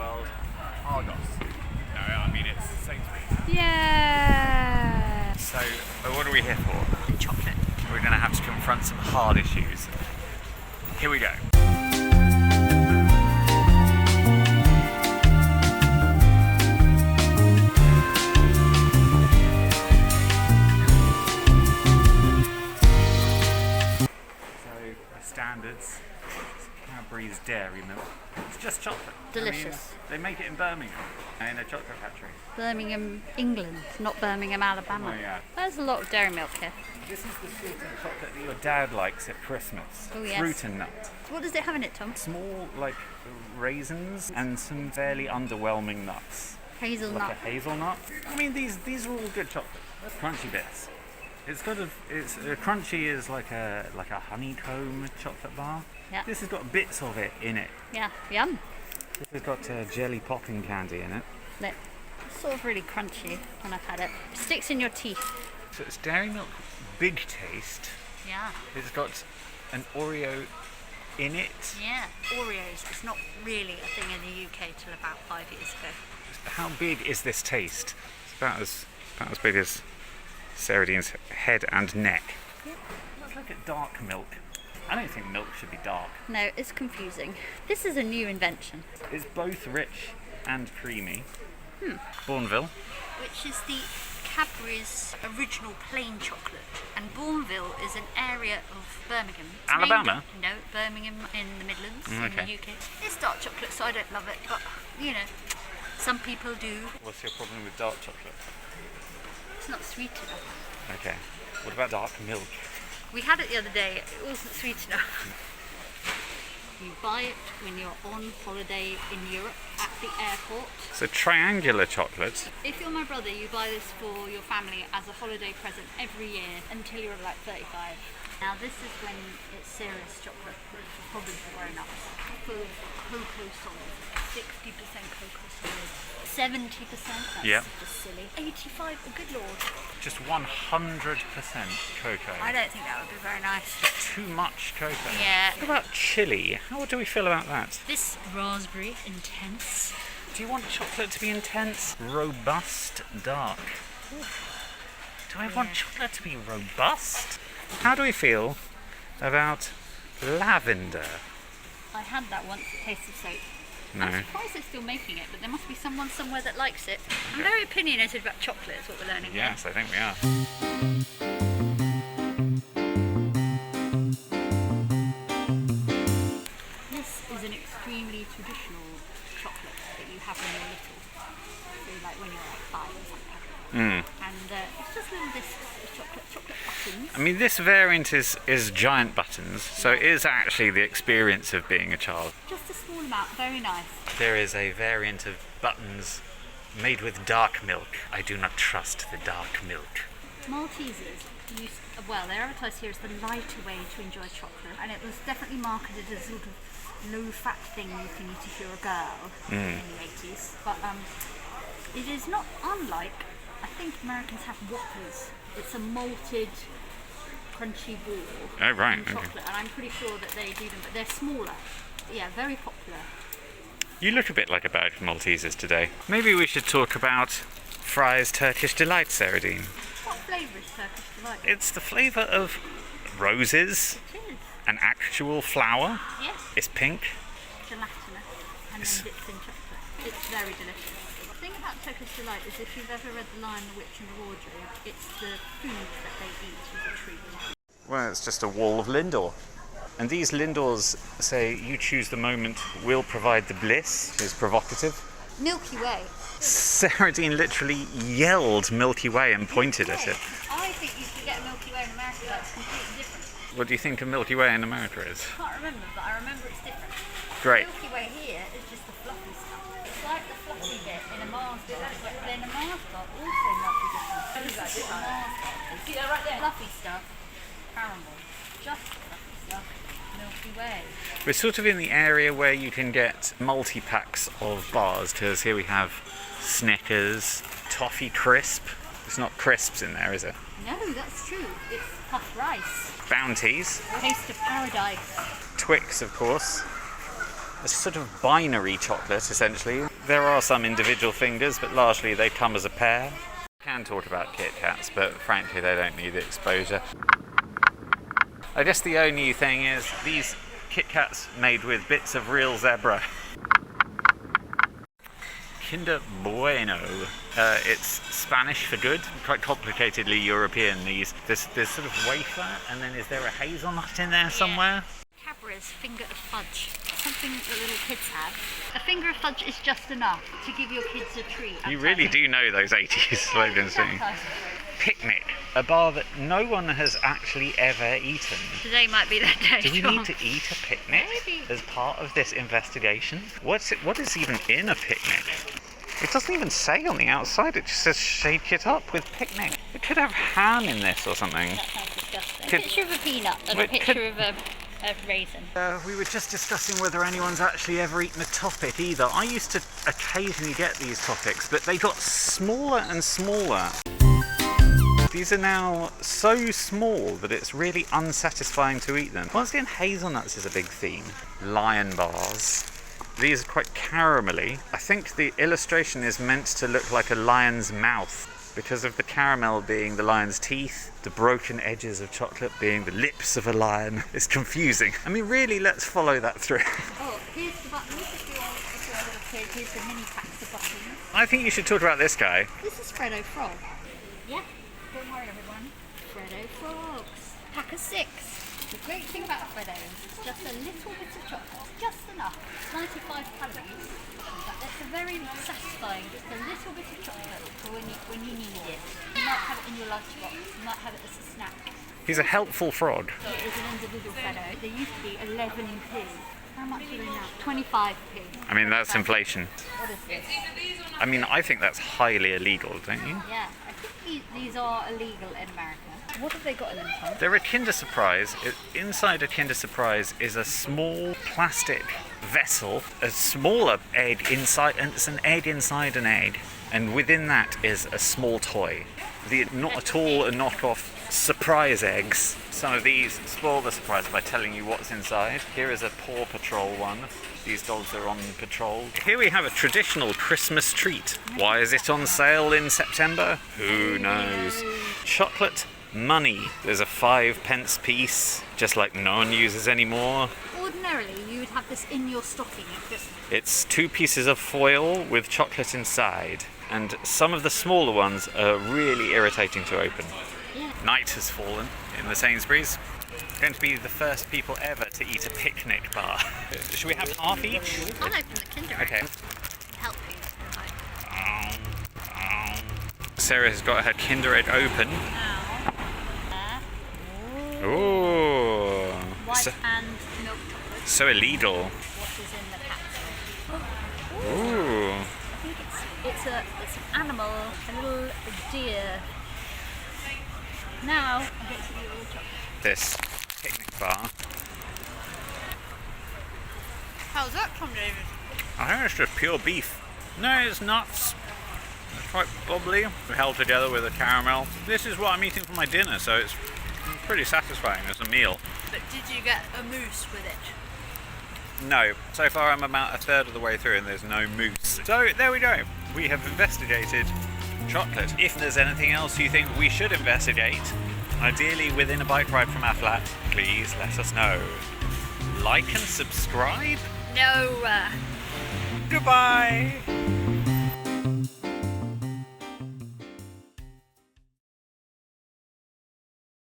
world, Argos. No, I mean it's Sainsbury's. Yeah. So, what are we here for? Chocolate. We're going to have to confront some hard issues. Here we go. Standards, Cadbury's Dairy Milk. It's just chocolate. Delicious. I mean, they make it in Birmingham, in a chocolate factory. Birmingham, England, not Birmingham, Alabama. Oh yeah. There's a lot of dairy milk here. This is the sort of chocolate that your dad likes at Christmas. Oh, yes. Fruit and nut. What does it have in it, Tom? Small, like, raisins and some fairly underwhelming nuts. Hazelnut. Like a hazelnut. I mean, these are all good chocolate. Crunchy bits. It's crunchy is like a honeycomb chocolate bar. Yeah. This has got bits of it in it. Yeah, yum. This has got jelly popping candy in it. Look, it's sort of really crunchy when I've had it. It sticks in your teeth. So it's Dairy Milk Big Taste. Yeah. It's got an Oreo in it. Yeah. Oreos. It's not really a thing in the UK till about 5 years ago. How big is this taste? It's about as big as Sarah Dean's head and neck. Yep. Let's look at dark milk. I don't think milk should be dark. No, it's confusing. This is a new invention. It's both rich and creamy. Bourneville. Which is the Cadbury's original plain chocolate. And Bourneville is an area of Birmingham. It's Alabama? No, Birmingham in the Midlands, in Okay. the UK. It's dark chocolate, so I don't love it, but, you know, some people do. What's your problem with dark chocolate? It's not sweet enough. Okay. What about dark milk? We had it the other day, it wasn't sweet enough. You buy it when you're on holiday in Europe at the airport. It's a triangular chocolate. If you're my brother, you buy this for your family as a holiday present every year until you're like 35. Now this is when it's serious chocolate, which is probably for grown-ups. Full of cocoa solids, 60% cocoa solids, 70%, that's Yeah. just silly. 85, oh good lord. Just 100% cocoa. I don't think that would be very nice. Too much cocoa. Yeah. What about chili? How do we feel about that? This raspberry, intense. Do you want chocolate to be intense? Robust, dark. Do I want chocolate to be robust? How do we feel about lavender? I had that once at Taste of Soap. No. I'm surprised they're still making it, but there must be someone somewhere that likes it. I'm very opinionated about chocolate, is what we're learning here. Yes, I think we are. This is an extremely traditional chocolate that you have when you're little. So like when you're like 5 or something. And it's just little discs of chocolate buttons. I mean, this variant is giant buttons, so it is actually the experience of being a child. Just a small amount, very nice. There is a variant of buttons made with dark milk. I do not trust the dark milk. Maltesers they're advertised here as the lighter way to enjoy chocolate, and it was definitely marketed as sort of low-fat thing you can eat if you're a girl in the 80s. But it is not unlike, I think Americans have Whoppers. It's a malted, crunchy ball Oh, right, of okay. chocolate, and I'm pretty sure that they do them, but they're smaller. Yeah, very popular. You look a bit like a bag of Maltesers today. Maybe we should talk about Fry's Turkish Delight, Sarah Dean. What flavour is Turkish Delight? It's the flavour of roses, It is. an actual flower. Yes. It's pink. Gelatinous, and It's- then dipped in chocolate. It's very delicious. The thing about Turkish Delight is if you've ever read The Lion, the Witch and the Wardrobe, it's the food that they eat as a treat. Well, it's just a wall of Lindor. And these Lindors say, you choose the moment, we'll provide the bliss, which is provocative. Milky Way. Sarah Dean literally yelled Milky Way and pointed at it. I think you can get a Milky Way in America that's completely different. What do you think a Milky Way in America is? I can't remember, but I remember it's different. Great. Milky Way here is just the fluffy stuff. It's like the fluffy bit in a Mars bar, but then a Mars bar also might be different. This is a Mars bar. See that right there? Fluffy stuff, caramel. Just fluffy stuff, Milky Way. We're sort of in the area where you can get multi-packs of bars, because here we have Snickers, Toffee Crisp. There's not crisps in there, is it? No, that's true. It's puffed rice. Bounties, Taste of paradise. Twix, of course. a sort of binary chocolate, essentially. There are some individual fingers, but largely they come as a pair. Can talk about Kit Kats, but frankly they don't need the exposure. I guess the only thing is these Kit Kats made with bits of real zebra. Kinder Bueno. It's Spanish for good, quite complicatedly European. There's sort of wafer, and then is there a hazelnut in there somewhere? Cadbury's finger of fudge, something that little kids have. A finger of fudge is just enough to give your kids a treat. You really do know those 80s slogans, don't you? Picnic, a bar that no one has actually ever eaten. Today might be that day. Do we need to eat a picnic as part of this investigation? What is even in a picnic? It doesn't even say on the outside, it just says shake it up with picnic. It could have ham in this or something. That sounds disgusting. A picture of a peanut and a picture of a raisin. We were just discussing whether anyone's actually ever eaten a Topic either. I used to occasionally get these Topics, but they got smaller and smaller. These are now so small that it's really unsatisfying to eat them. Once again, hazelnuts is a big theme. Lion bars. These are quite caramelly. I think the illustration is meant to look like a lion's mouth because of the caramel being the lion's teeth, the broken edges of chocolate being the lips of a lion. It's confusing. I mean, really, let's follow that through. Oh, here's the buttons if you're a little kid. Here's the mini packs of buttons. I think you should talk about this guy. This is Freddo Frog. Yeah, don't worry everyone. Freddo Frogs. Pack of 6. The great thing about a Freddo is it's just a little bit of chocolate, just enough. 95 calories. But it's a very satisfying, just a little bit of chocolate for when you need it. You might have it in your lunchbox, you might have it as a snack. He's a helpful frog. So it is an individual Freddo. They used to be 11p. How much are they now? 25p. I mean, that's inflation. What is this? I mean, I think that's highly illegal, don't you? Yeah, I think these are illegal in America. What have they got in them, Tom? They're a Kinder Surprise. Inside a Kinder Surprise is a small plastic vessel, a smaller egg inside, and it's an egg inside an egg. And within that is a small toy. The not at all a knockoff surprise eggs. Some of these spoil the surprise by telling you what's inside. Here is a Paw Patrol one. These dogs are on patrol. Here we have a traditional Christmas treat. Why is it on sale in September? Who knows? Chocolate money. There's a 5p piece, just like no one uses anymore. Ordinarily, you would have this in your stocking at Christmas. It's 2 pieces of foil with chocolate inside, and some of the smaller ones are really irritating to open. Yeah. Night has fallen in the Sainsbury's. Going to be the first people ever to eat a picnic bar. Should we have half each? I'll open the Kinder Okay. Egg. Help you. Sarah has got her Kinder Egg open. Ooh. White and milk chocolate. So illegal. What is in the pack? Ooh. I think it's an animal, a little deer. Now I get to do all the chocolate. This picnic bar. How's that come, David? I think it's just pure beef. No, it's nuts. It's quite bubbly, held together with a caramel. This is what I'm eating for my dinner, so it's pretty satisfying as a meal. But did you get a mousse with it? No, so far I'm about a third of the way through and there's no mousse. So there we go. We have investigated chocolate. If there's anything else you think we should investigate, ideally within a bike ride from our flat, please let us know. Like and subscribe? No. Goodbye!